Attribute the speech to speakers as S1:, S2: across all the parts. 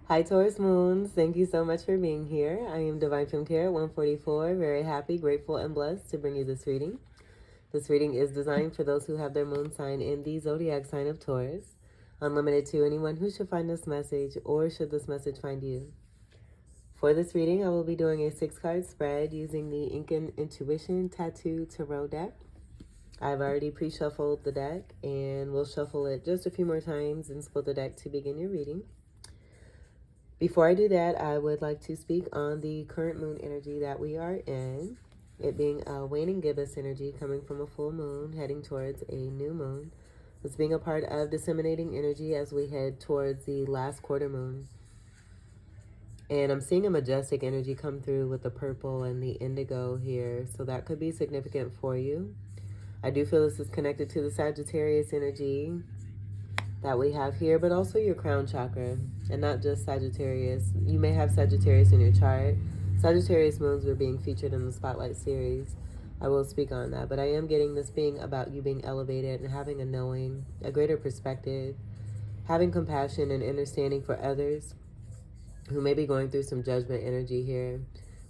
S1: Hi, Taurus Moons. Thank you so much for being here. I am Divine Femme Care at 144. Very happy, grateful, and blessed to bring you this reading. This reading is designed for those who have their moon sign in the zodiac sign of Taurus. Unlimited to anyone who should find this message or should this message find you. For this reading, I will be doing a 6-card spread using the Ink and Intuition Tattoo Tarot deck. I've already pre-shuffled the deck and we'll shuffle it just a few more times and split the deck to begin your reading. Before I do that, I would like to speak on the current moon energy that we are in. It being a waning gibbous energy coming from a full moon, heading towards a new moon. It's being a part of disseminating energy as we head towards the last quarter moon. And I'm seeing a majestic energy come through with the purple and the indigo here. So that could be significant for you. I do feel this is connected to the Sagittarius energy that we have here, but also your crown chakra, and not just Sagittarius. You may have Sagittarius in your chart. Sagittarius moons were being featured in the Spotlight series. I will speak on that, but I am getting this being about you being elevated and having a knowing, a greater perspective, having compassion and understanding for others who may be going through some judgment energy here,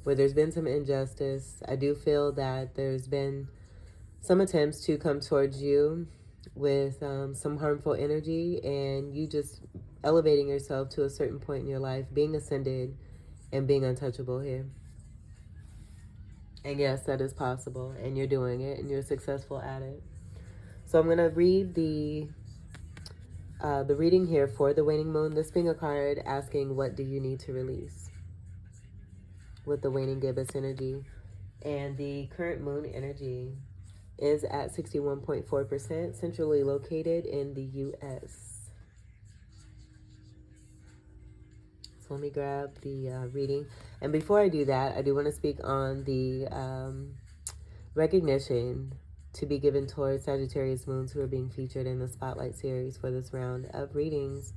S1: where there's been some injustice. I do feel that there's been some attempts to come towards you with some harmful energy, and you just elevating yourself to a certain point in your life, being ascended and being untouchable here. And yes, that is possible, and you're doing it, and you're successful at it. So I'm going to read the reading here for the waning moon, this being a card asking, what do you need to release with the waning gibbous energy. And the current moon energy is at 61.4%, centrally located in the U.S. So let me grab the reading. And before I do that, I do want to speak on the recognition to be given towards Sagittarius moons who are being featured in the Spotlight series for this round of readings.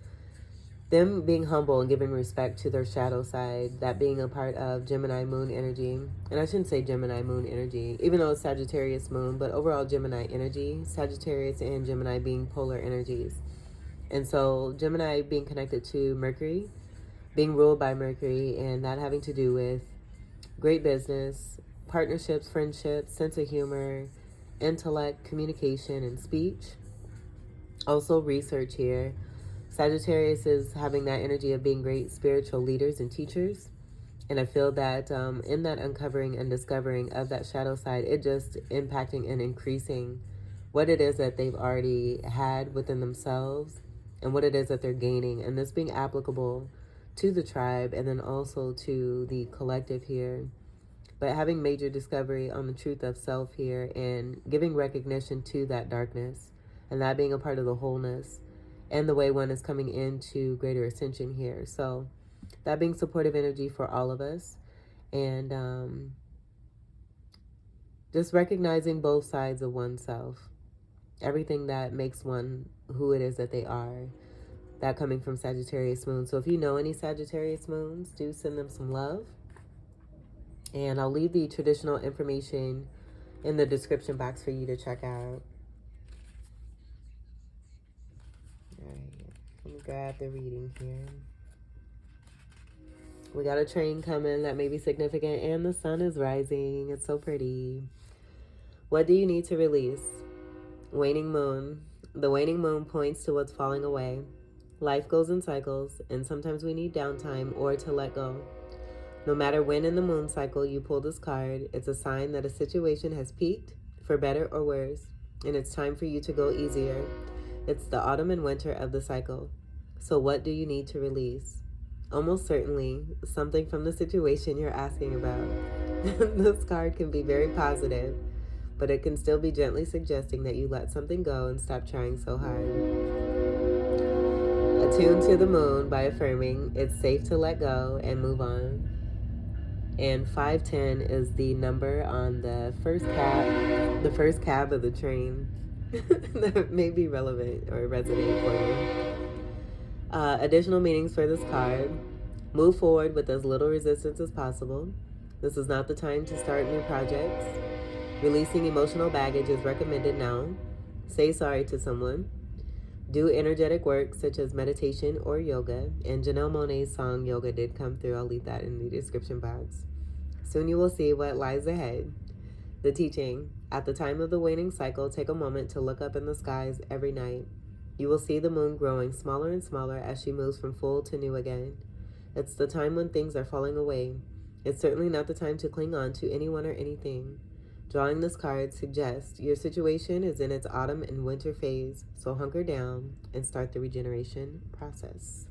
S1: Them being humble and giving respect to their shadow side, that being a part of Gemini moon energy. And I shouldn't say Gemini moon energy, even though it's Sagittarius moon, but overall Gemini energy, Sagittarius and Gemini being polar energies. And so Gemini being connected to Mercury, being ruled by Mercury, and that having to do with great business, partnerships, friendships, sense of humor, intellect, communication, and speech. Also research here. Sagittarius is having that energy of being great spiritual leaders and teachers. And I feel that in that uncovering and discovering of that shadow side, it just impacting and increasing what it is that they've already had within themselves and what it is that they're gaining. And this being applicable to the tribe and then also to the collective here. But having major discovery on the truth of self here and giving recognition to that darkness and that being a part of the wholeness and the way one is coming into greater ascension here. So that being supportive energy for all of us. And just recognizing both sides of oneself. Everything that makes one who it is that they are. That coming from Sagittarius moon. So if you know any Sagittarius moons, do send them some love. And I'll leave the traditional information in the description box for you to check out. Let me grab the reading here. We got a train coming that may be significant, and the sun is rising. It's so pretty. What do you need to release? Waning moon. The waning moon points to what's falling away. Life goes in cycles, and sometimes we need downtime or to let go. No matter when in the moon cycle you pull this card, it's a sign that a situation has peaked, for better or worse, and it's time for you to go easier. It's the autumn and winter of the cycle. So what do you need to release? Almost certainly something from the situation you're asking about. This card can be very positive, but it can still be gently suggesting that you let something go and stop trying so hard. Attune to the moon by affirming it's safe to let go and move on. And 510 is the number on the first cab of the train. That may be relevant or resonate for you. Additional meanings for this card. Move forward with as little resistance as possible. This is not the time to start new projects. Releasing emotional baggage is recommended now. Say sorry to someone. Do energetic work such as meditation or yoga. And Janelle Monae's song Yoga did come through. I'll leave that in the description box. Soon you will see what lies ahead. The teaching. At the time of the waning cycle, take a moment to look up in the skies every night. You will see the moon growing smaller and smaller as she moves from full to new again. It's the time when things are falling away. It's certainly not the time to cling on to anyone or anything. Drawing this card suggests your situation is in its autumn and winter phase, so hunker down and start the regeneration process.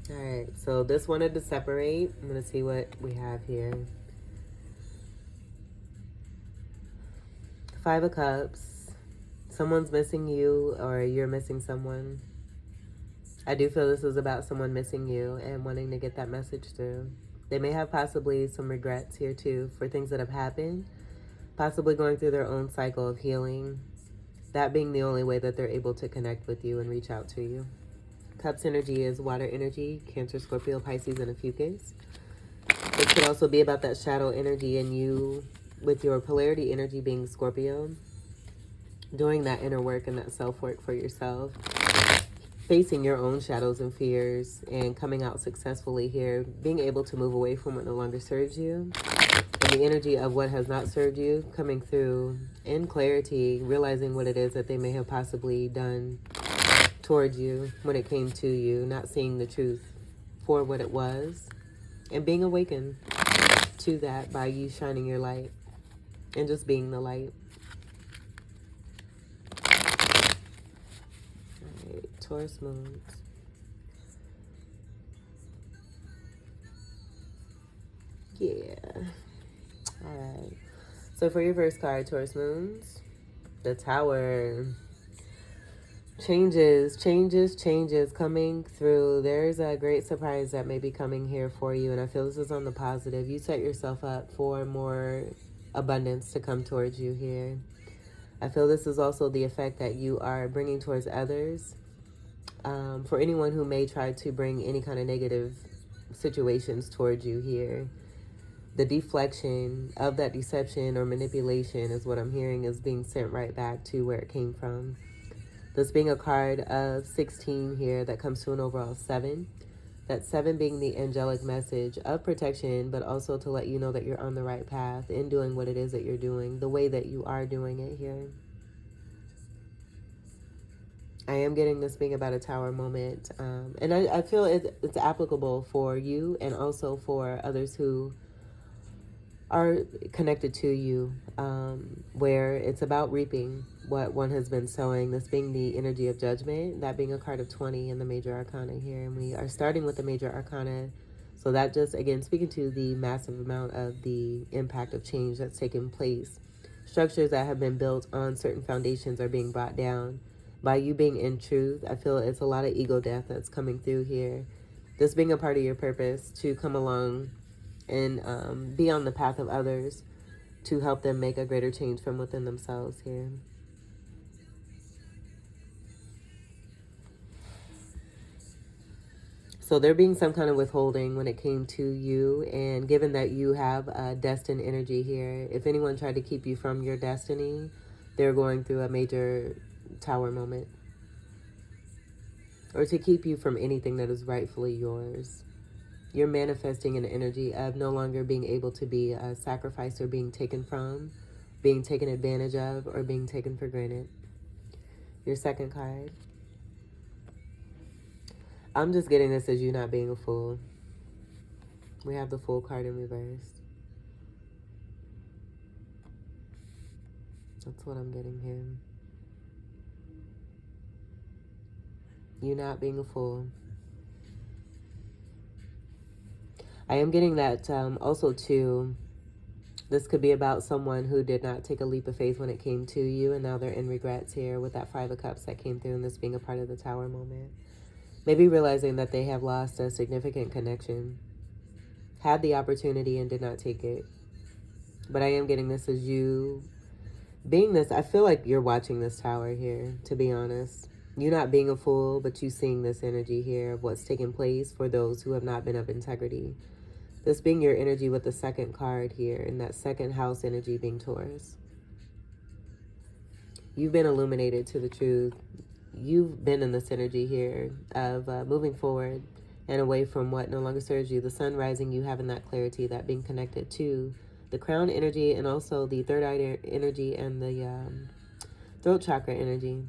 S1: All right, so this wanted to separate. I'm going to see what we have here. Five of Cups. Someone's missing you or you're missing someone. I do feel this is about someone missing you and wanting to get that message through. They may have possibly some regrets here too for things that have happened, possibly going through their own cycle of healing, that being the only way that they're able to connect with you and reach out to you. Cups energy is water energy, Cancer, Scorpio, Pisces, and a Fucus. It could also be about that shadow energy in you with your polarity energy being Scorpio. Doing that inner work and that self-work for yourself, facing your own shadows and fears and coming out successfully here, being able to move away from what no longer serves you, and the energy of what has not served you coming through in clarity, realizing what it is that they may have possibly done towards you when it came to you, not seeing the truth for what it was, and being awakened to that by you shining your light and just being the light. Taurus moons. Yeah. All right. So for your first card, Taurus moons, the Tower. Changes coming through. There's a great surprise that may be coming here for you, and I feel this is on the positive. You set yourself up for more abundance to come towards you here. I feel this is also the effect that you are bringing towards others. For anyone who may try to bring any kind of negative situations towards you here, the deflection of that deception or manipulation is what I'm hearing is being sent right back to where it came from. This being a card of 16 here that comes to an overall 7. That 7 being the angelic message of protection, but also to let you know that you're on the right path in doing what it is that you're doing, the way that you are doing it here. I am getting this being about a tower moment. And I feel it's applicable for you and also for others who are connected to you, where it's about reaping what one has been sowing. This being the energy of judgment, that being a card of 20 in the major arcana here. And we are starting with the major arcana. So that just, again, speaking to the massive amount of the impact of change that's taken place. Structures that have been built on certain foundations are being brought down. By you being in truth, I feel it's a lot of ego death that's coming through here. This being a part of your purpose to come along and be on the path of others to help them make a greater change from within themselves here. So there being some kind of withholding when it came to you, and given that you have destined energy here, if anyone tried to keep you from your destiny, they're going through a major tower moment, or to keep you from anything that is rightfully yours. You're manifesting an energy of no longer being able to be sacrificed or being taken from, being taken advantage of, or being taken for granted. Your second card. I'm just getting this as you not being a fool. We have the Fool card in reverse. That's what I'm getting here. You not being a fool. I am getting that also too. This could be about someone who did not take a leap of faith when it came to you, and now they're in regrets here with that 5 of Cups that came through, and this being a part of the Tower moment. Maybe realizing that they have lost a significant connection, had the opportunity and did not take it. But I am getting this as you being this. I feel like you're watching this Tower here, to be honest. You not being a fool, but you seeing this energy here of what's taking place for those who have not been of integrity. This being your energy with the second card here, and that second house energy being Taurus. You've been illuminated to the truth. You've been in this energy here of moving forward and away from what no longer serves you. The sun rising, you having that clarity, that being connected to the crown energy and also the third eye energy and the throat chakra energy.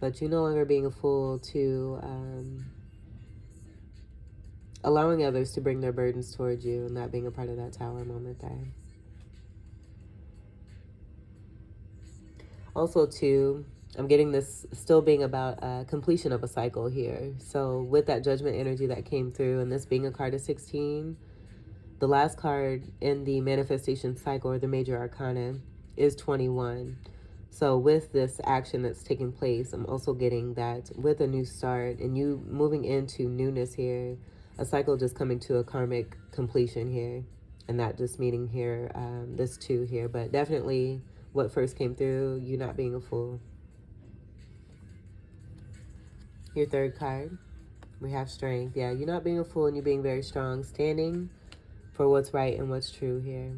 S1: But you no longer being a fool to allowing others to bring their burdens towards you, and that being a part of that tower moment there. Also, too, I'm getting this still being about completion of a cycle here. So with that judgment energy that came through, and this being a card of 16, the last card in the manifestation cycle, or the major arcana, is 21. So with this action that's taking place, I'm also getting that with a new start and you moving into newness here, a cycle just coming to a karmic completion here. And that just meaning here, this 2 here. But definitely what first came through, you not being a fool. Your third card, we have strength. Yeah, you're not being a fool and you're being very strong. Standing for what's right and what's true here.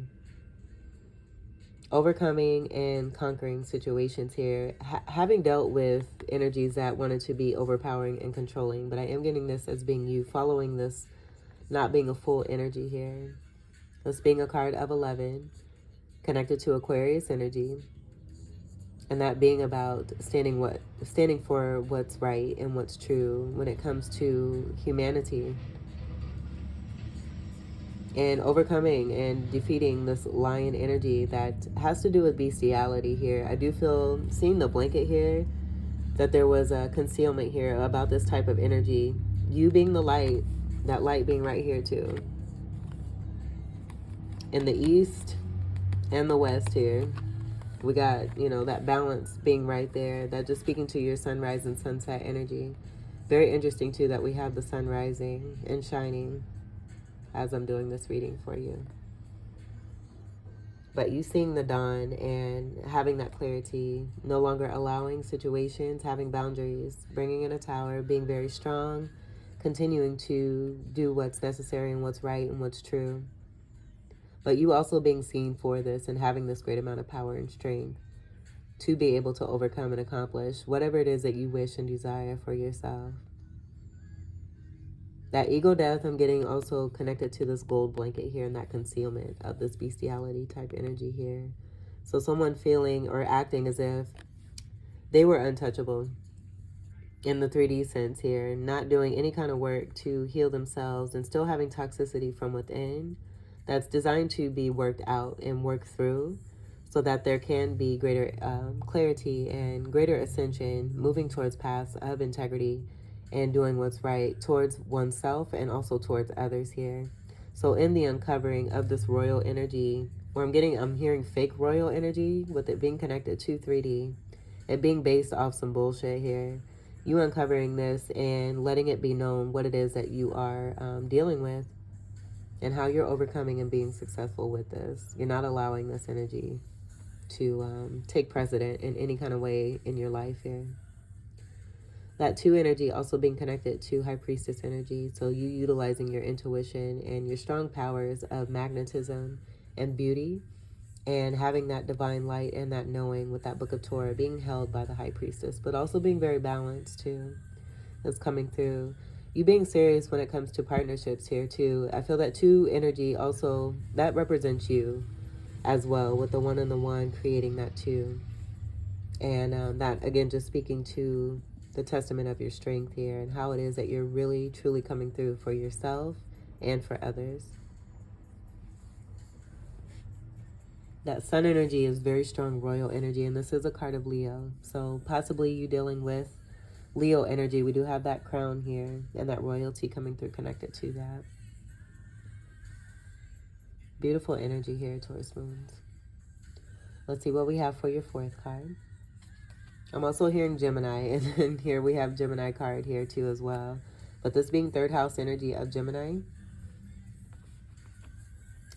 S1: Overcoming and conquering situations here. Having dealt with energies that wanted to be overpowering and controlling. But I am getting this as being you, following this not being a full energy here. This being a card of 11, connected to Aquarius energy. And that being about standing for what's right and what's true when it comes to humanity. And overcoming and defeating this lion energy that has to do with bestiality here. I do feel, seeing the blanket here, that there was a concealment here about this type of energy. You being the light, that light being right here too. In the east and the west here, we got, you know, that balance being right there. That just speaking to your sunrise and sunset energy. Very interesting too that we have the sun rising and shining as I'm doing this reading for you. But you seeing the dawn and having that clarity, no longer allowing situations, having boundaries, bringing in a tower, being very strong, continuing to do what's necessary and what's right and what's true. But you also being seen for this and having this great amount of power and strength to be able to overcome and accomplish whatever it is that you wish and desire for yourself. That ego death, I'm getting also connected to this gold blanket here and that concealment of this bestiality type energy here. So someone feeling or acting as if they were untouchable in the 3D sense here, not doing any kind of work to heal themselves and still having toxicity from within that's designed to be worked out and worked through so that there can be greater clarity and greater ascension, moving towards paths of integrity and doing what's right towards oneself and also towards others here. So in the uncovering of this royal energy, where I'm hearing fake royal energy with it being connected to 3D, it being based off some bullshit here, you uncovering this and letting it be known what it is that you are dealing with and how you're overcoming and being successful with this. You're not allowing this energy to take precedent in any kind of way in your life here. That 2 energy also being connected to High Priestess energy. So you utilizing your intuition and your strong powers of magnetism and beauty and having that divine light and that knowing with that Book of Torah being held by the High Priestess, but also being very balanced too. That's coming through. You being serious when it comes to partnerships here too. I feel that 2 energy also, that represents you as well with the 1 and the 1 creating that 2. And that again, just speaking to the testament of your strength here and how it is that you're really truly coming through for yourself and for others. That sun energy is very strong royal energy, and this is a card of Leo. So possibly you dealing with Leo energy. We do have that crown here and that royalty coming through connected to that. Beautiful energy here, Taurus moons. Let's see what we have for your 4th card. I'm also hearing Gemini, and then here we have Gemini card here too as well. But this being 3rd house energy of Gemini.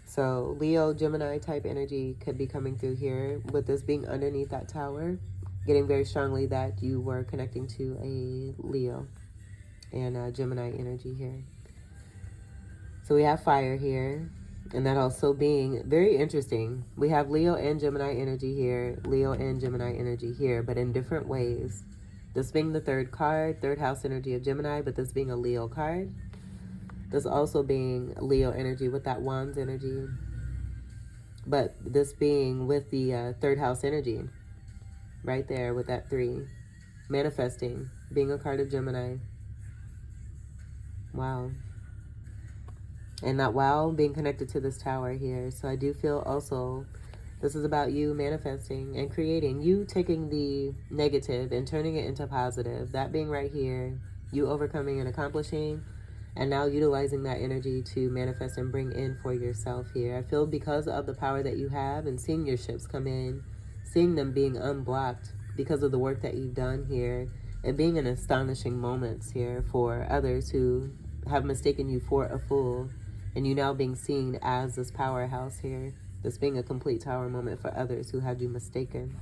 S1: So Leo, Gemini type energy could be coming through here with this being underneath that tower. Getting very strongly that you were connecting to a Leo and Gemini energy here. So we have fire here, and that also being very interesting. We have Leo and Gemini energy here, Leo and Gemini energy here, but in different ways. This being the third card, third house energy of Gemini, but this being a Leo card. This also being Leo energy with that Wands energy, but this being with the third house energy right there with that 3. Manifesting, being a card of Gemini. Wow. And that wow being connected to this tower here. So I do feel also this is about you manifesting and creating. You taking the negative and turning it into positive. That being right here. You overcoming and accomplishing. And now utilizing that energy to manifest and bring in for yourself here. I feel because of the power that you have and seeing your ships come in. Seeing them being unblocked because of the work that you've done here. And being in astonishing moments here for others who have mistaken you for a fool. And you now being seen as this powerhouse here. This being a complete tower moment for others who had you mistaken.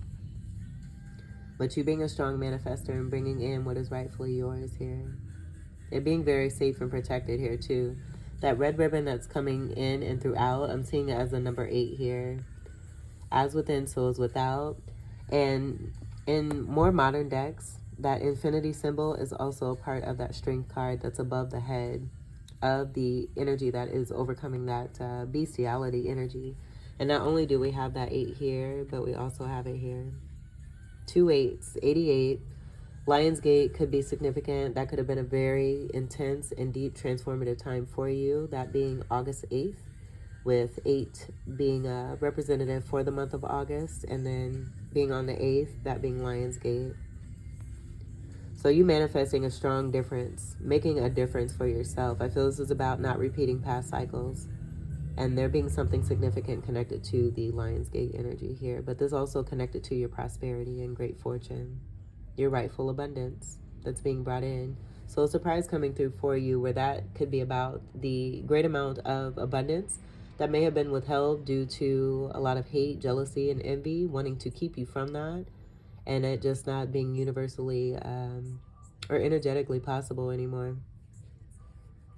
S1: But you being a strong manifester and bringing in what is rightfully yours here. It being very safe and protected here too. That red ribbon that's coming in and throughout, I'm seeing it as the number 8 here. As within, so is without. And in more modern decks, that infinity symbol is also a part of that strength card that's above the head of the energy that is overcoming that bestiality energy. And not only do we have that 8 here, but we also have it here. 2 8s, 88. Lionsgate could be significant. That could have been a very intense and deep transformative time for you. That being August 8th, with 8 being a representative for the month of August, and then being on the 8th, that being Lionsgate. So you manifesting a strong difference, making a difference for yourself. I feel this is about not repeating past cycles. And there being something significant connected to the Lionsgate energy here. But this also connected to your prosperity and great fortune. Your rightful abundance that's being brought in. So a surprise coming through for you where that could be about the great amount of abundance that may have been withheld due to a lot of hate, jealousy, and envy, wanting to keep you from that. And it just not being universally or energetically possible anymore.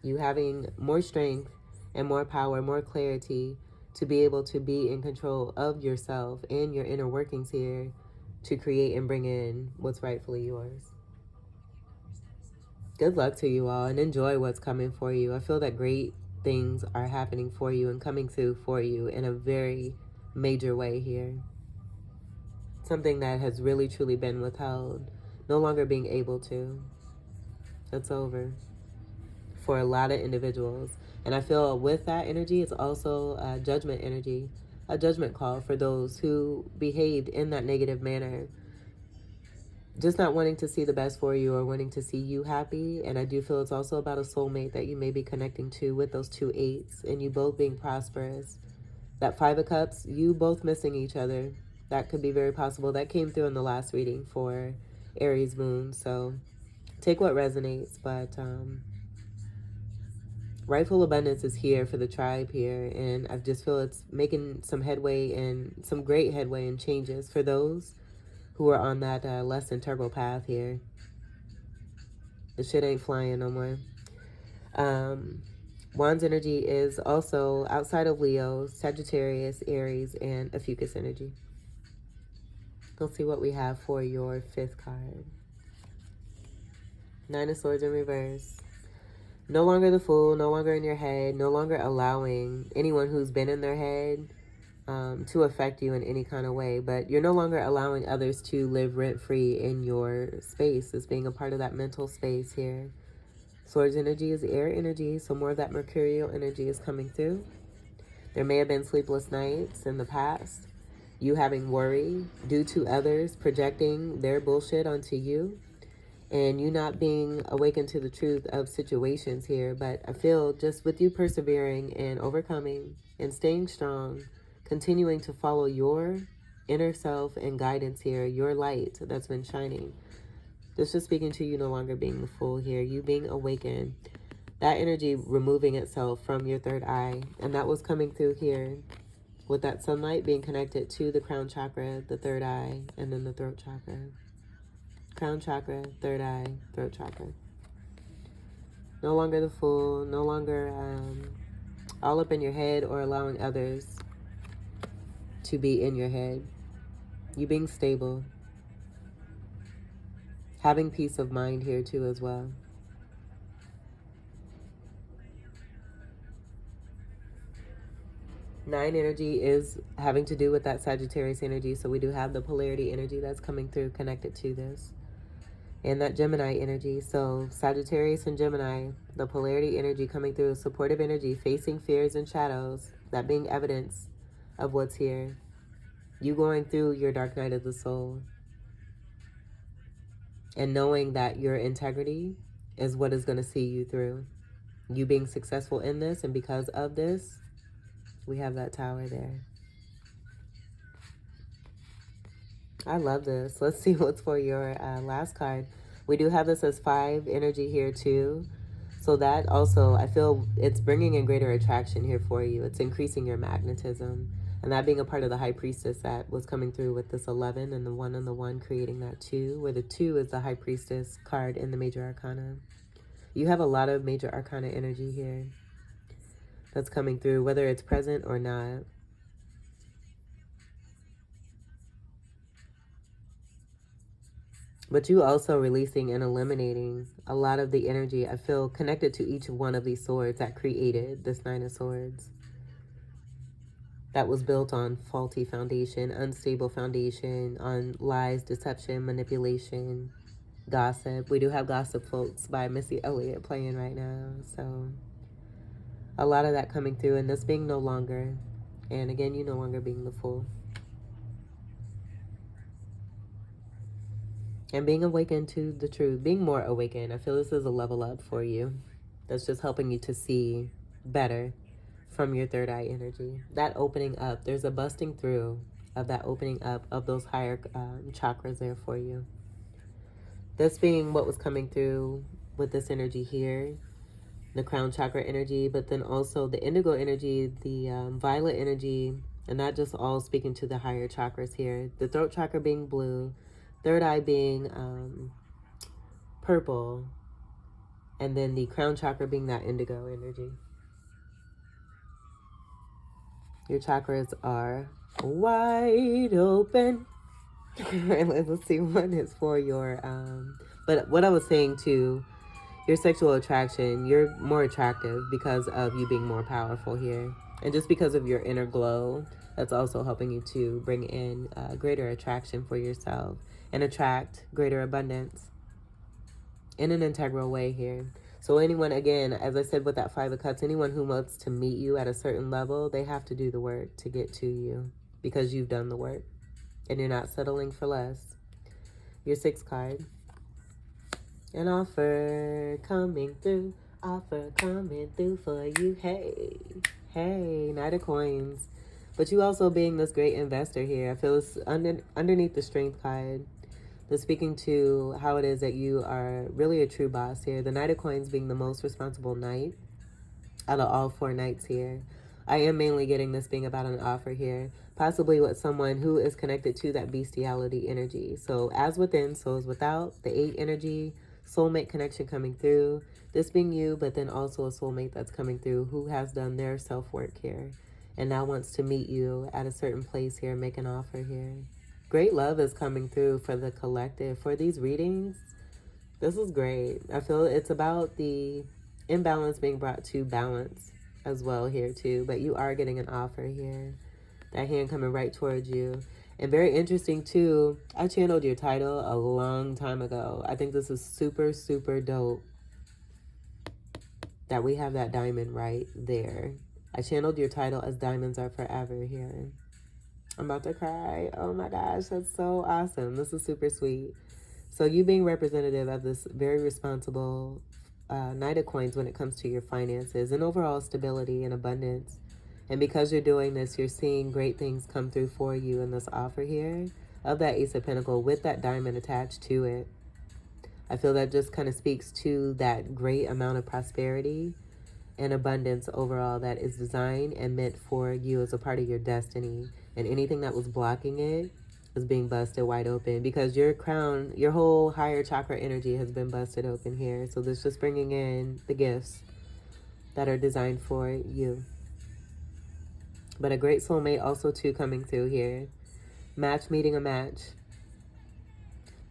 S1: You having more strength and more power, more clarity to be able to be in control of yourself and your inner workings here to create and bring in what's rightfully yours. Good luck to you all and enjoy what's coming for you. I feel that great things are happening for you and coming through for you in a very major way here. Something that has really truly been withheld, no longer being able to. It's over for a lot of individuals. And I feel with that energy, it's also a judgment energy, a judgment call for those who behaved in that negative manner. Just not wanting to see the best for you or wanting to see you happy. And I do feel it's also about a soulmate that you may be connecting to with those 2 8s and you both being prosperous. That 5 of Cups, you both missing each other. That could be very possible. That came through in the last reading for Aries Moon. So take what resonates. But rightful abundance is here for the tribe here. And I just feel it's making some headway and some great headway and changes for those who are on that less integral path here. The shit ain't flying no more. Wands energy is also outside of Leo, Sagittarius, Aries, and Ophiuchus energy. Let's see what we have for your 5th card. 9 of Swords in reverse. No longer the fool, no longer in your head, no longer allowing anyone who's been in their head to affect you in any kind of way. But you're no longer allowing others to live rent-free in your space as being a part of that mental space here. Swords energy is air energy, so more of that mercurial energy is coming through. There may have been sleepless nights in the past. You having worry due to others projecting their bullshit onto you. And you not being awakened to the truth of situations here. But I feel just with you persevering and overcoming and staying strong, continuing to follow your inner self and guidance here, your light that's been shining. This is speaking to you no longer being the fool here, you being awakened. That energy removing itself from your 3rd eye. And that was coming through here with that sunlight being connected to the crown chakra, the 3rd eye, and then the throat chakra. Crown chakra, 3rd eye, throat chakra. No longer the fool, no longer all up in your head or allowing others to be in your head. You being stable. Having peace of mind here too as well. Nine energy is having to do with that Sagittarius energy. So we do have the polarity energy that's coming through connected to this. And that Gemini energy. So Sagittarius and Gemini, the polarity energy coming through, supportive energy, facing fears and shadows, that being evidence of what's here. You going through your dark night of the soul. And knowing that your integrity is what is going to see you through. You being successful in this, and because of this, we have that tower there. I love this. Let's see what's for your last card. We do have this as 5 energy here too. So that also, I feel it's bringing in greater attraction here for you. It's increasing your magnetism. And that being a part of the High Priestess that was coming through with this 11 and the 1 and the 1 creating that 2, where the 2 is the High Priestess card in the Major Arcana. You have a lot of Major Arcana energy here that's coming through, whether it's present or not. But you also releasing and eliminating a lot of the energy, I feel, connected to each one of these swords that created this 9 of Swords. That was built on faulty foundation, unstable foundation, on lies, deception, manipulation, gossip. We do have Gossip Folks by Missy Elliott playing right now. So a lot of that coming through, and this being no longer. And again, you no longer being the fool. And being awakened to the truth, being more awakened. I feel this is a level up for you. That's just helping you to see better from your third eye energy. That opening up, there's a busting through of that opening up of those higher chakras there for you. This being what was coming through with this energy here, the crown chakra energy, but then also the indigo energy, the violet energy, and not just all speaking to the higher chakras here. The throat chakra being blue, third eye being purple, and then the crown chakra being that indigo energy. Your chakras are wide open. Let's see what is for your, but what I was saying too, your sexual attraction, you're more attractive because of you being more powerful here. And just because of your inner glow, that's also helping you to bring in greater attraction for yourself and attract greater abundance in an integral way here. So anyone, again, as I said with that 5 of Cups, anyone who wants to meet you at a certain level, they have to do the work to get to you because you've done the work and you're not settling for less. Your 6th card. An offer coming through for you. Hey, hey, Knight of Coins. But you also being this great investor here. I feel it's underneath the Strength card. They're speaking to how it is that you are really a true boss here. The Knight of Coins being the most responsible knight out of all 4 knights here. I am mainly getting this being about an offer here, possibly with someone who is connected to that bestiality energy. So as within, so as without, the 8 energy, soulmate connection coming through. This being you, but then also a soulmate that's coming through who has done their self-work here and now wants to meet you at a certain place here, make an offer here. Great love is coming through for the collective. For these readings, this is great. I feel it's about the imbalance being brought to balance as well here too. But you are getting an offer here. That hand coming right towards you. And very interesting too, I channeled your title a long time ago. I think this is super, super dope that we have that diamond right there. I channeled your title as Diamonds Are Forever here. I'm about to cry. Oh my gosh, that's so awesome. This is super sweet. So you being representative of this very responsible Knight of Coins when it comes to your finances and overall stability and abundance. And because you're doing this, you're seeing great things come through for you in this offer here of that Ace of Pentacles with that diamond attached to it. I feel that just kind of speaks to that great amount of prosperity and abundance overall that is designed and meant for you as a part of your destiny. And anything that was blocking it is being busted wide open because your crown, your whole higher chakra energy has been busted open here. So this is just bringing in the gifts that are designed for you. But a great soulmate also too coming through here. Match meeting a match.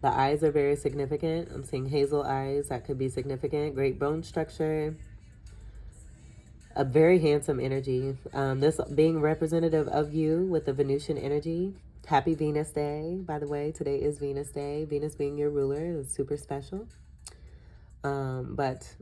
S1: The eyes are very significant. I'm seeing hazel eyes. That could be significant. Great bone structure. A very handsome energy. This being representative of you with the Venusian energy. Happy Venus Day, by the way. Today is Venus Day. Venus being your ruler is super special. But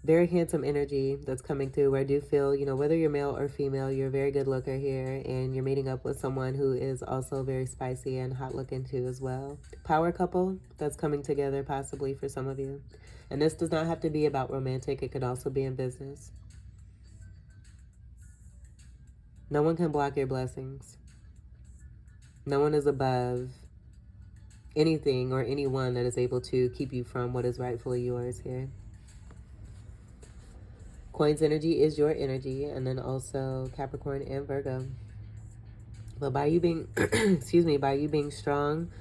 S1: very handsome energy that's coming through. Where I do feel, you know, whether you're male or female, you're a very good looker here. And you're meeting up with someone who is also very spicy and hot looking too as well. Power couple that's coming together possibly for some of you. And this does not have to be about romantic. It could also be in business. No one can block your blessings. No one is above anything or anyone that is able to keep you from what is rightfully yours here. Coins energy is your energy, and then also Capricorn and Virgo. But by you being, excuse me, by you being strong,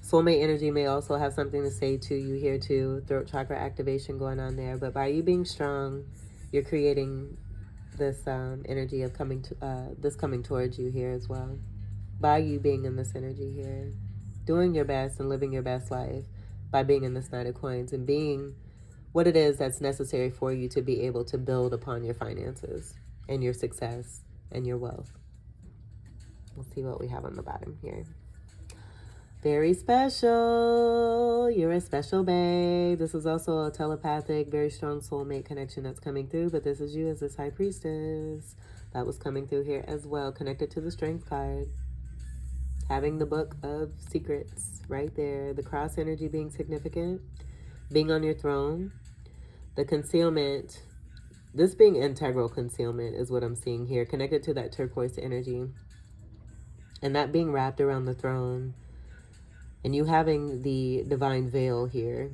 S1: soulmate energy may also have something to say to you here too. Throat chakra activation going on there. But by you being strong, you're creating this energy of coming towards you here as well. By you being in this energy here, doing your best and living your best life by being in this Knight of Coins and being what it is that's necessary for you to be able to build upon your finances and your success and your wealth. Let's see what we have on the bottom here. Very special. You're a special babe. This is also a telepathic, very strong soulmate connection that's coming through, but this is you as this High Priestess. That was coming through here as well, connected to the Strength card. Having the Book of Secrets right there. The cross energy being significant. Being on your throne. The concealment. This being integral concealment is what I'm seeing here, connected to that turquoise energy. And that being wrapped around the throne. And you having the divine veil here.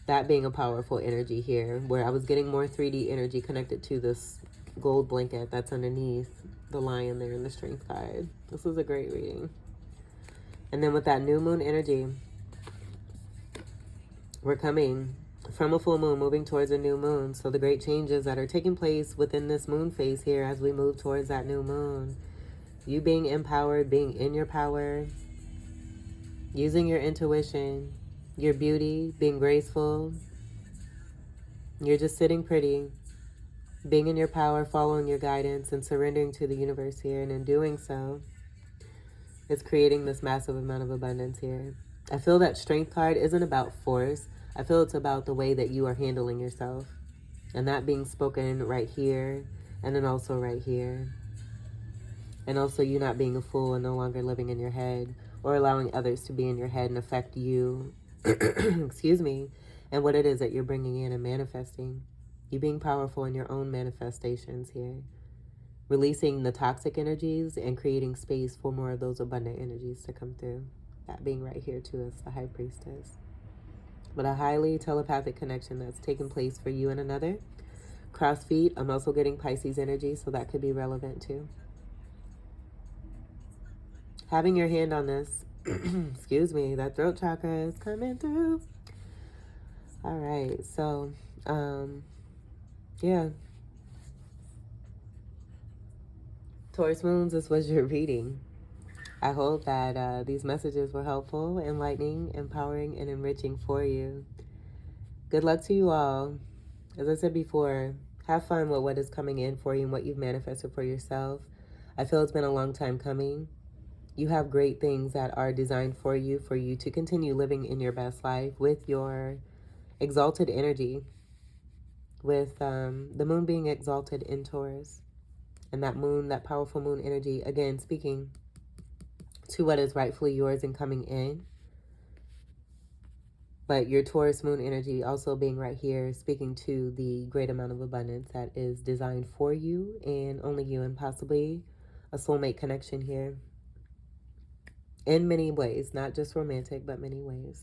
S1: That being a powerful energy here, where I was getting more 3D energy connected to this gold blanket that's underneath the lion there in the Strength card. This was a great reading. And then with that new moon energy, we're coming from a full moon, moving towards a new moon. So the great changes that are taking place within this moon phase here as we move towards that new moon. You being empowered, being in your power, using your intuition, your beauty, being graceful. You're just sitting pretty, being in your power, following your guidance, and surrendering to the universe here. And in doing so, it's creating this massive amount of abundance here. I feel that Strength card isn't about force. I feel it's about the way that you are handling yourself. And that being spoken right here, and then also right here. And also you not being a fool and no longer living in your head, or allowing others to be in your head and affect you, excuse me, and what it is that you're bringing in and manifesting. You being powerful in your own manifestations here. Releasing the toxic energies and creating space for more of those abundant energies to come through. That being right here too as the High Priestess. But a highly telepathic connection that's taking place for you and another. Cross feet, I'm also getting Pisces energy, so that could be relevant too. Having your hand on this, excuse me, that throat chakra is coming through. All right, so, yeah. Taurus moons, this was your reading. I hope that these messages were helpful, enlightening, empowering, and enriching for you. Good luck to you all. As I said before, have fun with what is coming in for you and what you've manifested for yourself. I feel it's been a long time coming. You have great things that are designed for you to continue living in your best life with your exalted energy, with the moon being exalted in Taurus. And that moon, that powerful moon energy, again, speaking to what is rightfully yours and coming in. But your Taurus moon energy also being right here, speaking to the great amount of abundance that is designed for you and only you, and possibly a soulmate connection here. In many ways, not just romantic, but many ways.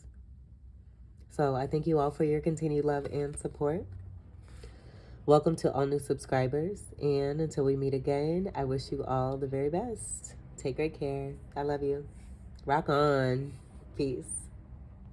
S1: So I thank you all for your continued love and support. Welcome to all new subscribers. And until we meet again, I wish you all the very best. Take great care. I love you. Rock on. Peace.